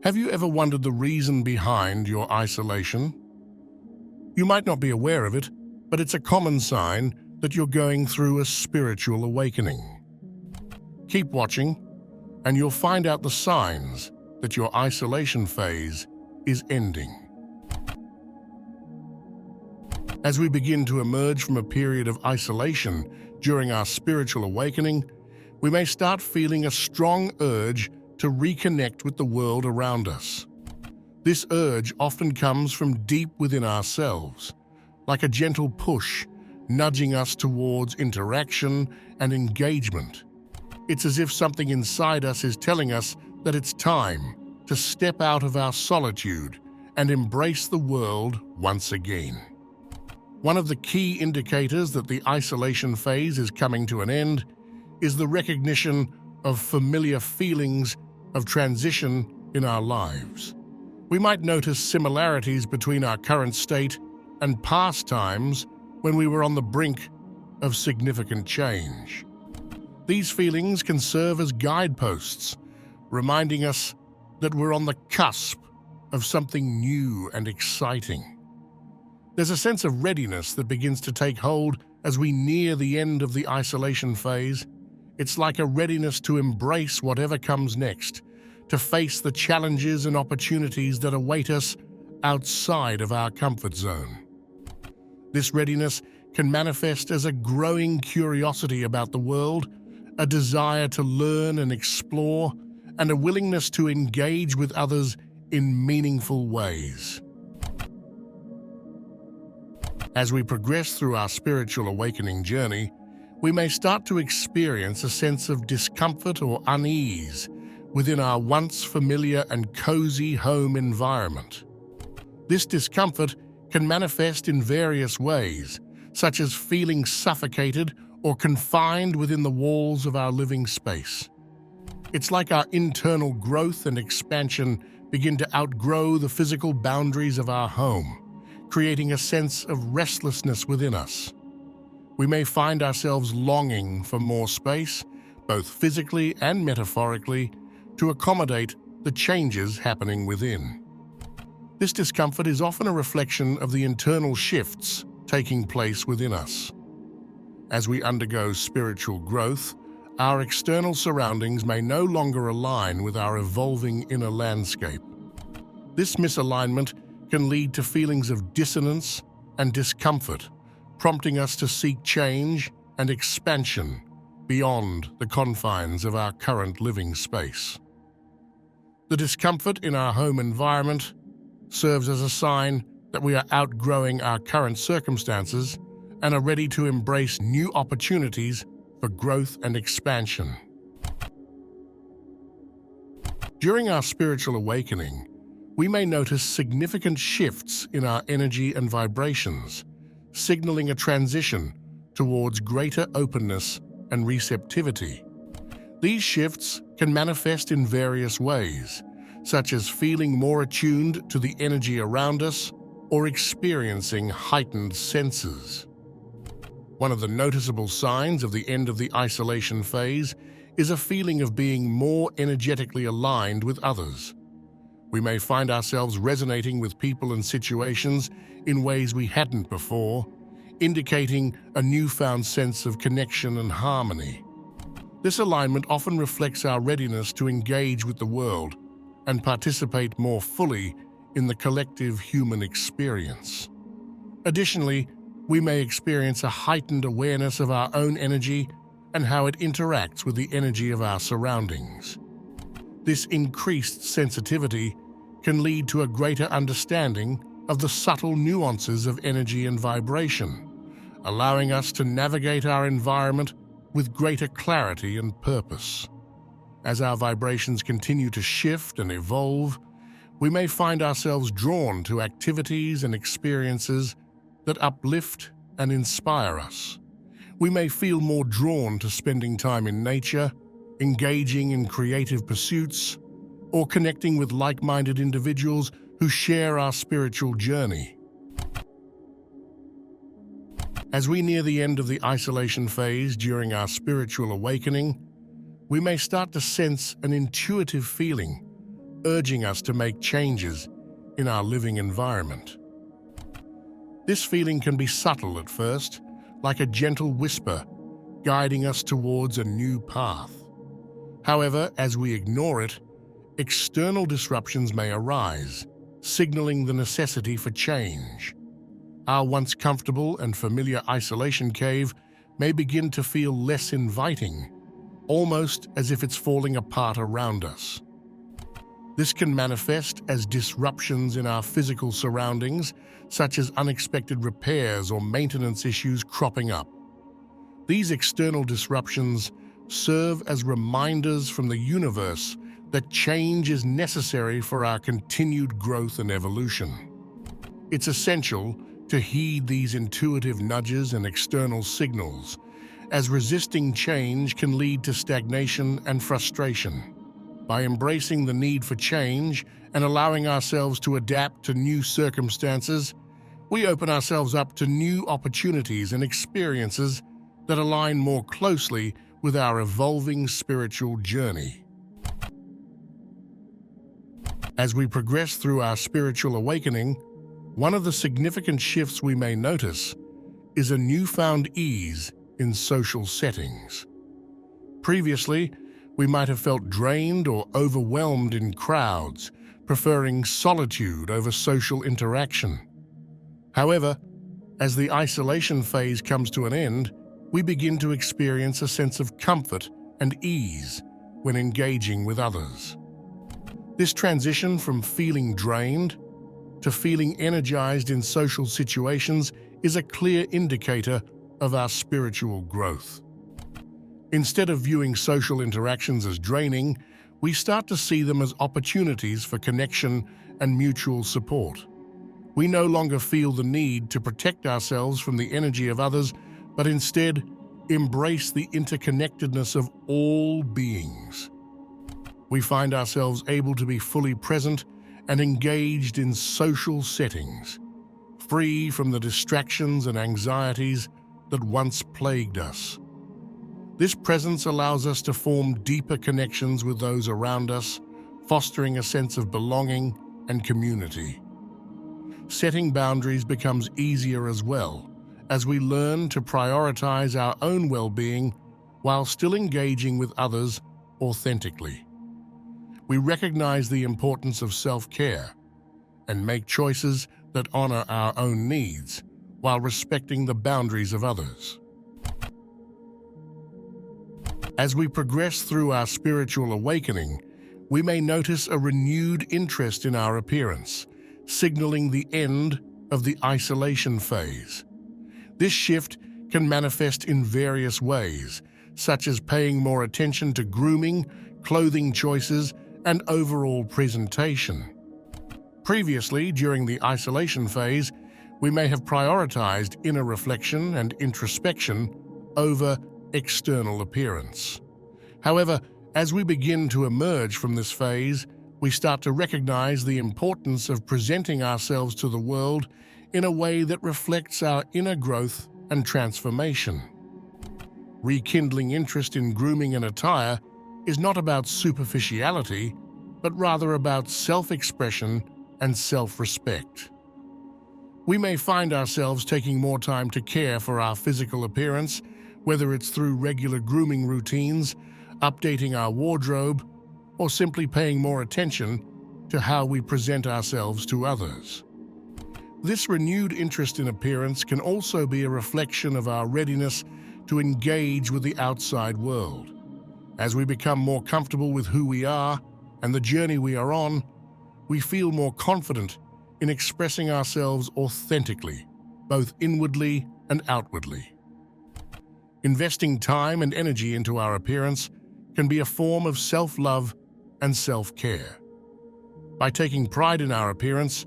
Have you ever wondered the reason behind your isolation? You might not be aware of it, but it's a common sign that you're going through a spiritual awakening. Keep watching, and you'll find out the signs that your isolation phase is ending. As we begin to emerge from a period of isolation during our spiritual awakening, we may start feeling a strong urge to reconnect with the world around us. This urge often comes from deep within ourselves, like a gentle push, nudging us towards interaction and engagement. It's as if something inside us is telling us that it's time to step out of our solitude and embrace the world once again. One of the key indicators that the isolation phase is coming to an end is the recognition of familiar feelings of transition in our lives. We might notice similarities between our current state and past times when we were on the brink of significant change. These feelings can serve as guideposts, reminding us that we're on the cusp of something new and exciting. There's a sense of readiness that begins to take hold as we near the end of the isolation phase. It's like a readiness to embrace whatever comes next, to face the challenges and opportunities that await us outside of our comfort zone. This readiness can manifest as a growing curiosity about the world, a desire to learn and explore, and a willingness to engage with others in meaningful ways. As we progress through our spiritual awakening journey, we may start to experience a sense of discomfort or unease within our once familiar and cozy home environment. This discomfort can manifest in various ways, such as feeling suffocated or confined within the walls of our living space. It's like our internal growth and expansion begin to outgrow the physical boundaries of our home, creating a sense of restlessness within us. We may find ourselves longing for more space, both physically and metaphorically, to accommodate the changes happening within. This discomfort is often a reflection of the internal shifts taking place within us. As we undergo spiritual growth, our external surroundings may no longer align with our evolving inner landscape. This misalignment can lead to feelings of dissonance and discomfort, prompting us to seek change and expansion beyond the confines of our current living space. The discomfort in our home environment serves as a sign that we are outgrowing our current circumstances and are ready to embrace new opportunities for growth and expansion. During our spiritual awakening, we may notice significant shifts in our energy and vibrations, signaling a transition towards greater openness and receptivity. These shifts can manifest in various ways, such as feeling more attuned to the energy around us or experiencing heightened senses. One of the noticeable signs of the end of the isolation phase is a feeling of being more energetically aligned with others. We may find ourselves resonating with people and situations in ways we hadn't before, indicating a newfound sense of connection and harmony. This alignment often reflects our readiness to engage with the world and participate more fully in the collective human experience. Additionally, we may experience a heightened awareness of our own energy and how it interacts with the energy of our surroundings. This increased sensitivity can lead to a greater understanding of the subtle nuances of energy and vibration, allowing us to navigate our environment with greater clarity and purpose. As our vibrations continue to shift and evolve, we may find ourselves drawn to activities and experiences that uplift and inspire us. We may feel more drawn to spending time in nature, engaging in creative pursuits, or connecting with like-minded individuals who share our spiritual journey. As we near the end of the isolation phase during our spiritual awakening, we may start to sense an intuitive feeling urging us to make changes in our living environment. This feeling can be subtle at first, like a gentle whisper guiding us towards a new path. However, as we ignore it, external disruptions may arise, signaling the necessity for change. Our once comfortable and familiar isolation cave may begin to feel less inviting, almost as if it's falling apart around us. This can manifest as disruptions in our physical surroundings, such as unexpected repairs or maintenance issues cropping up. These external disruptions serve as reminders from the universe that change is necessary for our continued growth and evolution. It's essential to heed these intuitive nudges and external signals, as resisting change can lead to stagnation and frustration. By embracing the need for change and allowing ourselves to adapt to new circumstances, we open ourselves up to new opportunities and experiences that align more closely with our evolving spiritual journey. As we progress through our spiritual awakening, one of the significant shifts we may notice is a newfound ease in social settings. Previously, we might have felt drained or overwhelmed in crowds, preferring solitude over social interaction. However, as the isolation phase comes to an end, we begin to experience a sense of comfort and ease when engaging with others. This transition from feeling drained to feeling energized in social situations is a clear indicator of our spiritual growth. Instead of viewing social interactions as draining, we start to see them as opportunities for connection and mutual support. We no longer feel the need to protect ourselves from the energy of others, but instead embrace the interconnectedness of all beings. We find ourselves able to be fully present and engaged in social settings, free from the distractions and anxieties that once plagued us. This presence allows us to form deeper connections with those around us, fostering a sense of belonging and community. Setting boundaries becomes easier as well, as we learn to prioritize our own well-being while still engaging with others authentically. We recognize the importance of self-care and make choices that honor our own needs while respecting the boundaries of others. As we progress through our spiritual awakening, we may notice a renewed interest in our appearance, signaling the end of the isolation phase. This shift can manifest in various ways, such as paying more attention to grooming, clothing choices, and overall presentation. Previously, during the isolation phase, we may have prioritized inner reflection and introspection over external appearance. However, as we begin to emerge from this phase, we start to recognize the importance of presenting ourselves to the world in a way that reflects our inner growth and transformation. Rekindling interest in grooming and attire is not about superficiality, but rather about self-expression and self-respect. We may find ourselves taking more time to care for our physical appearance, whether it's through regular grooming routines, updating our wardrobe, or simply paying more attention to how we present ourselves to others. This renewed interest in appearance can also be a reflection of our readiness to engage with the outside world. As we become more comfortable with who we are and the journey we are on, we feel more confident in expressing ourselves authentically, both inwardly and outwardly. Investing time and energy into our appearance can be a form of self-love and self-care. By taking pride in our appearance,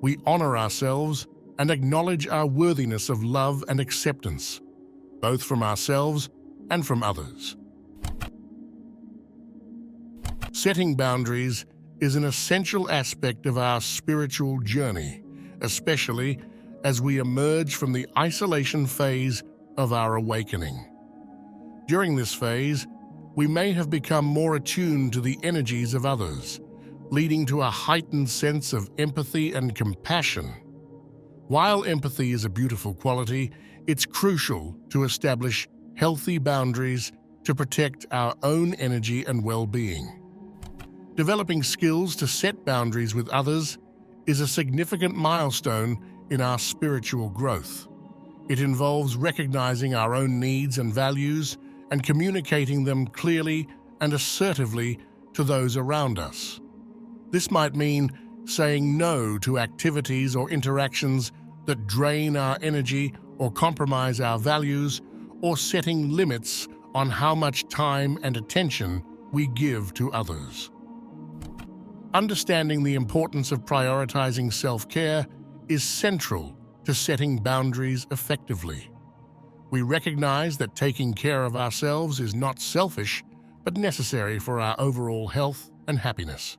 we honor ourselves and acknowledge our worthiness of love and acceptance, both from ourselves and from others. Setting boundaries is an essential aspect of our spiritual journey, especially as we emerge from the isolation phase of our awakening. During this phase, we may have become more attuned to the energies of others, leading to a heightened sense of empathy and compassion. While empathy is a beautiful quality, it's crucial to establish healthy boundaries to protect our own energy and well-being. Developing skills to set boundaries with others is a significant milestone in our spiritual growth. It involves recognizing our own needs and values and communicating them clearly and assertively to those around us. This might mean saying no to activities or interactions that drain our energy or compromise our values, or setting limits on how much time and attention we give to others. Understanding the importance of prioritizing self-care is central to setting boundaries effectively. We recognize that taking care of ourselves is not selfish, but necessary for our overall health and happiness.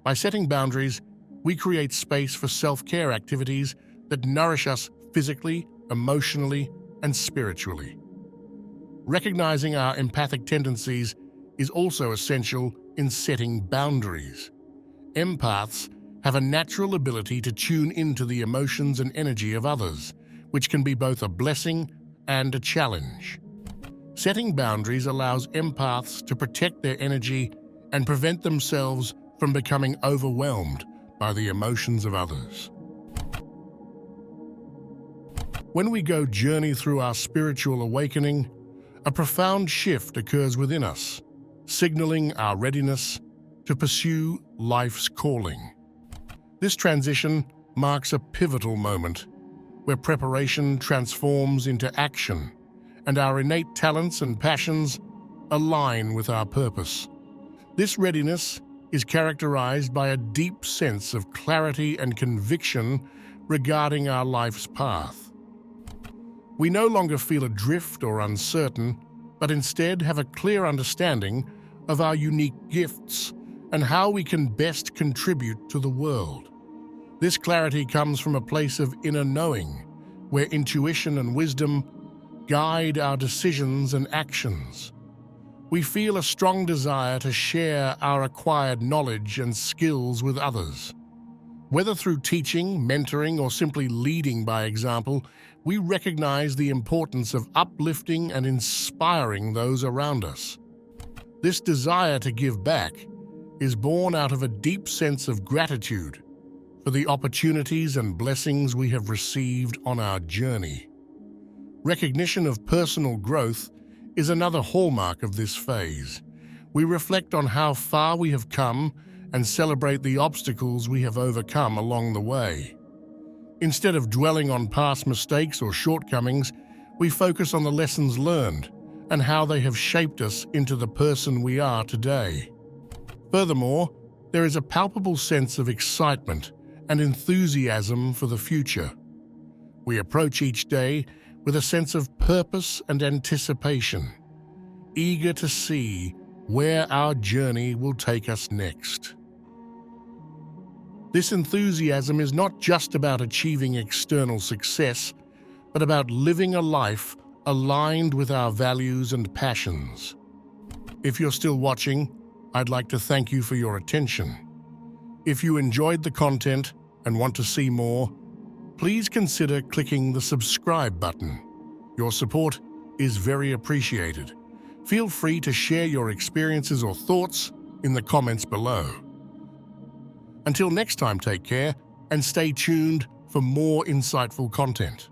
By setting boundaries, we create space for self-care activities that nourish us physically, emotionally, and spiritually. Recognizing our empathic tendencies is also essential in setting boundaries. Empaths have a natural ability to tune into the emotions and energy of others, which can be both a blessing and a challenge. Setting boundaries allows empaths to protect their energy and prevent themselves from becoming overwhelmed by the emotions of others. When we go journey through our spiritual awakening, a profound shift occurs within us, signaling our readiness to pursue life's calling. This transition marks a pivotal moment where preparation transforms into action and our innate talents and passions align with our purpose. This readiness is characterized by a deep sense of clarity and conviction regarding our life's path. We no longer feel adrift or uncertain, but instead have a clear understanding of our unique gifts and how we can best contribute to the world. This clarity comes from a place of inner knowing, where intuition and wisdom guide our decisions and actions. We feel a strong desire to share our acquired knowledge and skills with others. Whether through teaching, mentoring, or simply leading by example, we recognize the importance of uplifting and inspiring those around us. This desire to give back is born out of a deep sense of gratitude for the opportunities and blessings we have received on our journey. Recognition of personal growth is another hallmark of this phase. We reflect on how far we have come and celebrate the obstacles we have overcome along the way. Instead of dwelling on past mistakes or shortcomings, we focus on the lessons learned and how they have shaped us into the person we are today. Furthermore, there is a palpable sense of excitement and enthusiasm for the future. We approach each day with a sense of purpose and anticipation, eager to see where our journey will take us next. This enthusiasm is not just about achieving external success, but about living a life aligned with our values and passions. If you're still watching, I'd like to thank you for your attention. If you enjoyed the content and want to see more, please consider clicking the subscribe button. Your support is very appreciated. Feel free to share your experiences or thoughts in the comments below. Until next time, take care and stay tuned for more insightful content.